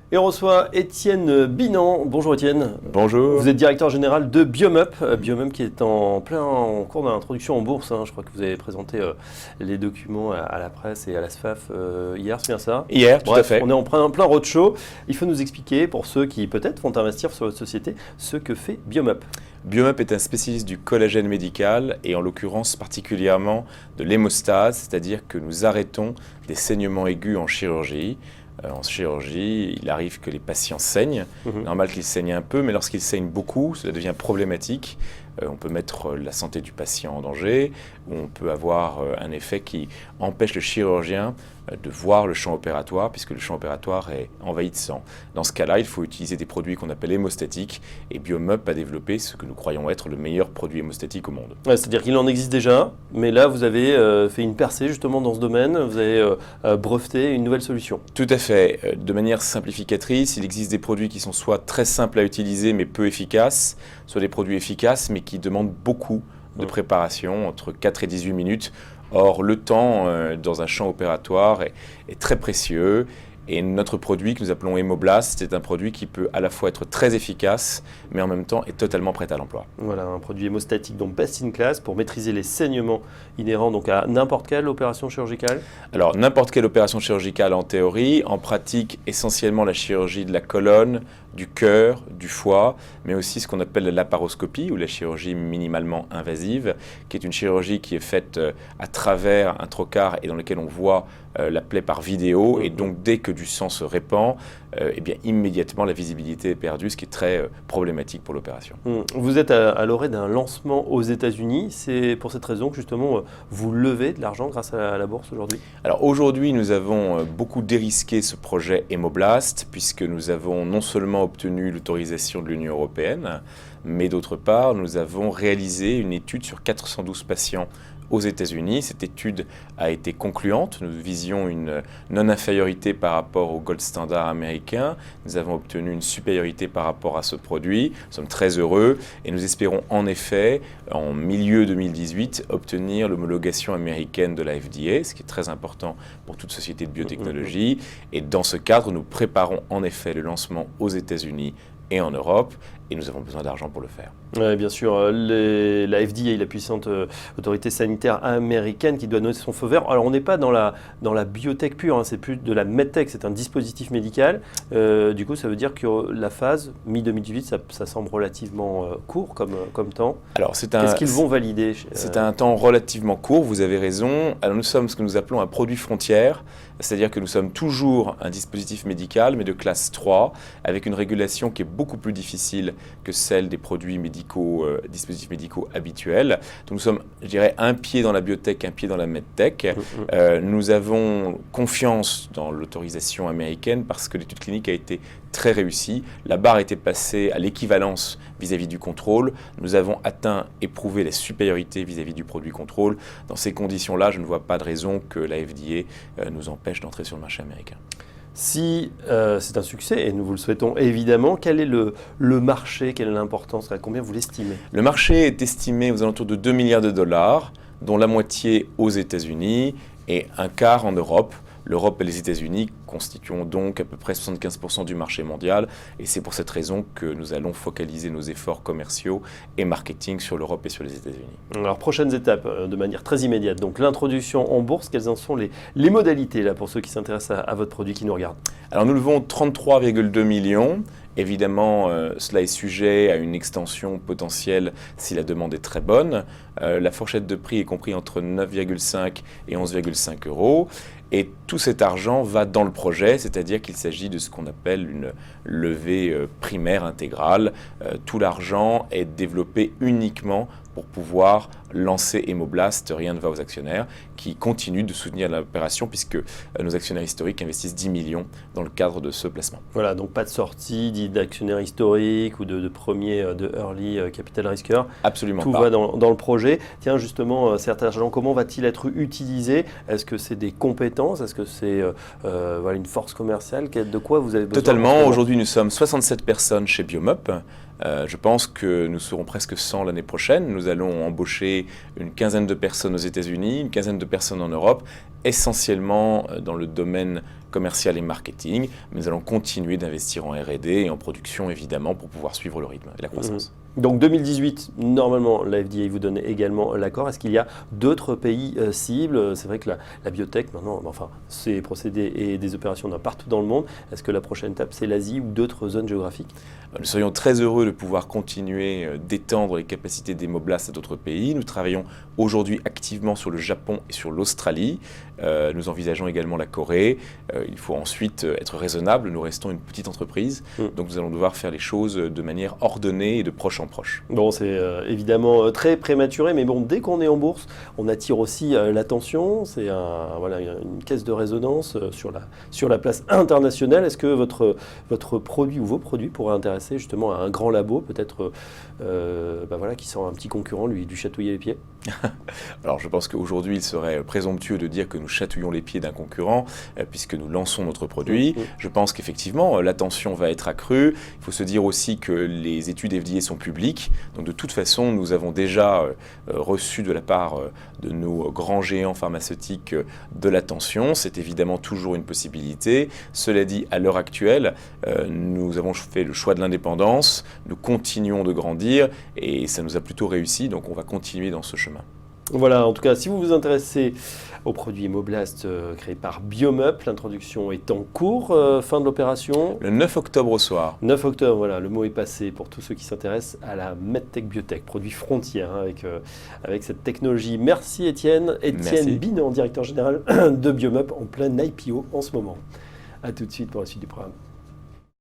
Et on reçoit Étienne Binan. Bonjour Étienne. Bonjour. Vous êtes directeur général de Biomup. Biomup qui est en cours d'introduction en bourse. Je crois que vous avez présenté les documents à la presse et à la SFAF hier, c'est bien ça? Hier, tout à fait. On est en plein roadshow. Il faut nous expliquer, pour ceux qui peut-être vont investir sur votre société, ce que fait Biomup. Biomup est un spécialiste du collagène médical et en l'occurrence particulièrement de l'hémostase, c'est-à-dire que nous arrêtons des saignements aigus en chirurgie. En chirurgie, il arrive que les patients saignent. Normal qu'ils saignent un peu, mais lorsqu'ils saignent beaucoup, cela devient problématique. On peut mettre la santé du patient en danger, ou on peut avoir un effet qui empêche le chirurgien de voir le champ opératoire, puisque le champ opératoire est envahi de sang. Dans ce cas-là, il faut utiliser des produits qu'on appelle hémostatiques, et Biomup a développé ce que nous croyons être le meillure produit hémostatique au monde. C'est-à-dire qu'il en existe déjà, mais là vous avez fait une percée justement dans ce domaine, vous avez breveté une nouvelle solution. Tout à fait. De manière simplificatrice, il existe des produits qui sont soit très simples à utiliser mais peu efficaces, soit des produits efficaces mais qui demandent beaucoup de préparation, entre 4 et 18 minutes. Or, le temps dans un champ opératoire est très précieux. Et notre produit que nous appelons Hémoblast, c'est un produit qui peut à la fois être très efficace, mais en même temps est totalement prêt à l'emploi. Voilà, un produit hémostatique, donc best in class, pour maîtriser les saignements inhérents donc à n'importe quelle opération chirurgicale. Alors, n'importe quelle opération chirurgicale en théorie, en pratique, essentiellement la chirurgie de la colonne, du cœur, du foie, mais aussi ce qu'on appelle la laparoscopie ou la chirurgie minimalement invasive, qui est une chirurgie qui est faite à travers un trocar et dans lequel on voit la plaie par vidéo. Et donc, dès que du sang se répand, eh bien, immédiatement la visibilité est perdue, ce qui est très problématique pour l'opération. Vous êtes à l'orée d'un lancement aux États-Unis. C'est pour cette raison que justement vous levez de l'argent grâce à la bourse aujourd'hui? Alors aujourd'hui, nous avons beaucoup dérisqué ce projet Hémoblast, puisque nous avons non seulement obtenu l'autorisation de l'Union européenne, mais d'autre part, nous avons réalisé une étude sur 412 patients aux États-Unis. Cette étude a été concluante. Nous visions une non-infériorité par rapport au gold standard américain. Nous avons obtenu une supériorité par rapport à ce produit. Nous sommes très heureux et nous espérons en effet, en milieu 2018, obtenir l'homologation américaine de la FDA, ce qui est très important pour toute société de biotechnologie. Et dans ce cadre, nous préparons en effet le lancement aux États-Unis et en Europe, et nous avons besoin d'argent pour le faire. Oui, bien sûr, la FDA, la puissante autorité sanitaire américaine qui doit donner son feu vert. Alors on n'est pas dans la biotech pure, c'est plus de la medtech, c'est un dispositif médical. Du coup, ça veut dire que la phase mi-2018, ça semble relativement court comme temps. Alors, qu'est-ce qu'ils vont valider? C'est un temps relativement court, vous avez raison. Alors nous sommes ce que nous appelons un produit frontière, c'est-à-dire que nous sommes toujours un dispositif médical, mais de classe 3, avec une régulation qui est beaucoup plus difficile que celle des produits médicaux, dispositifs médicaux habituels. Donc nous sommes, je dirais, un pied dans la biotech, un pied dans la medtech. Nous avons confiance dans l'autorisation américaine parce que l'étude clinique a été très réussie. La barre a été passée à l'équivalence vis-à-vis du contrôle. Nous avons atteint et prouvé la supériorité vis-à-vis du produit contrôle. Dans ces conditions-là, je ne vois pas de raison que la FDA nous empêche d'entrer sur le marché américain. Si c'est un succès, et nous vous le souhaitons évidemment, quel est le marché, quelle est l'importance, à combien vous l'estimez? Le marché est estimé aux alentours de 2 milliards de dollars, dont la moitié aux États-Unis et un quart en Europe. L'Europe et les États-Unis constituent donc à peu près 75% du marché mondial, et c'est pour cette raison que nous allons focaliser nos efforts commerciaux et marketing sur l'Europe et sur les États-Unis. Alors, prochaines étapes de manière très immédiate. Donc, l'introduction en bourse, quelles en sont les modalités là, pour ceux qui s'intéressent à votre produit, qui nous regardent? Alors, nous levons 33,2 millions. Évidemment, cela est sujet à une extension potentielle si la demande est très bonne. La fourchette de prix est comprise entre 9,5 et 11,5 euros. Et tout cet argent va dans le projet, c'est-à-dire qu'il s'agit de ce qu'on appelle une levée primaire intégrale. Tout l'argent est développé uniquement pour pouvoir lancer Hémoblast. Rien ne va aux actionnaires qui continuent de soutenir l'opération puisque nos actionnaires historiques investissent 10 millions dans le cadre de ce placement. Voilà, donc pas de sortie dit d'actionnaires historiques ou de premiers, de early capital risqueurs. Absolument Tout pas. va dans le projet. Tiens, justement, cet argent, comment va-t-il être utilisé? Est-ce que c'est des compétences? Est-ce que c'est une force commerciale? De quoi vous avez besoin? Totalement. Aujourd'hui, nous sommes 67 personnes chez Biomup. Je pense que nous serons presque 100 l'année prochaine. Nous allons embaucher une quinzaine de personnes aux États-Unis, une quinzaine de personnes en Europe, essentiellement dans le domaine commercial et marketing, mais nous allons continuer d'investir en R&D et en production, évidemment, pour pouvoir suivre le rythme et la croissance. Donc 2018, normalement, la FDA vous donne également l'accord. Est-ce qu'il y a d'autres pays cibles? C'est vrai que la biotech, maintenant, enfin, c'est procédés et des opérations partout dans le monde. Est-ce que la prochaine étape, c'est l'Asie ou d'autres zones géographiques? Nous serions très heureux de pouvoir continuer d'étendre les capacités d'Hemoblast à d'autres pays. Nous travaillons aujourd'hui activement sur le Japon et sur l'Australie. Nous envisageons également la Corée. Il faut ensuite être raisonnable. Nous restons une petite entreprise, donc nous allons devoir faire les choses de manière ordonnée et de proche en proche. Bon, c'est évidemment très prématuré, mais bon, dès qu'on est en bourse, on attire aussi l'attention. C'est voilà, une caisse de résonance sur la place internationale. Est-ce que votre produit ou vos produits pourraient intéresser justement à un grand labo, peut-être voilà, qui sent un petit concurrent lui chatouiller les pieds? Alors je pense qu'aujourd'hui, il serait présomptueux de dire que nous chatouillons les pieds d'un concurrent puisque nous lançons notre produit. Je pense qu'effectivement, l'attention va être accrue. Il faut se dire aussi que les études FDA sont publiques. Donc de toute façon, nous avons déjà reçu de la part de nos grands géants pharmaceutiques de l'attention. C'est évidemment toujours une possibilité. Cela dit, à l'heure actuelle, nous avons fait le choix de l'indépendance. Nous continuons de grandir et ça nous a plutôt réussi. Donc on va continuer dans ce chemin. Voilà, en tout cas, si vous vous intéressez au produit Hemoblast créé par Biomup, l'introduction est en cours, fin de l'opération. Le 9 octobre au soir. 9 octobre, voilà, le mot est passé pour tous ceux qui s'intéressent à la MedTech Biotech, produit frontière avec cette technologie. Merci Étienne. Étienne Binan, directeur général de Biomup, en plein IPO en ce moment. A tout de suite pour la suite du programme.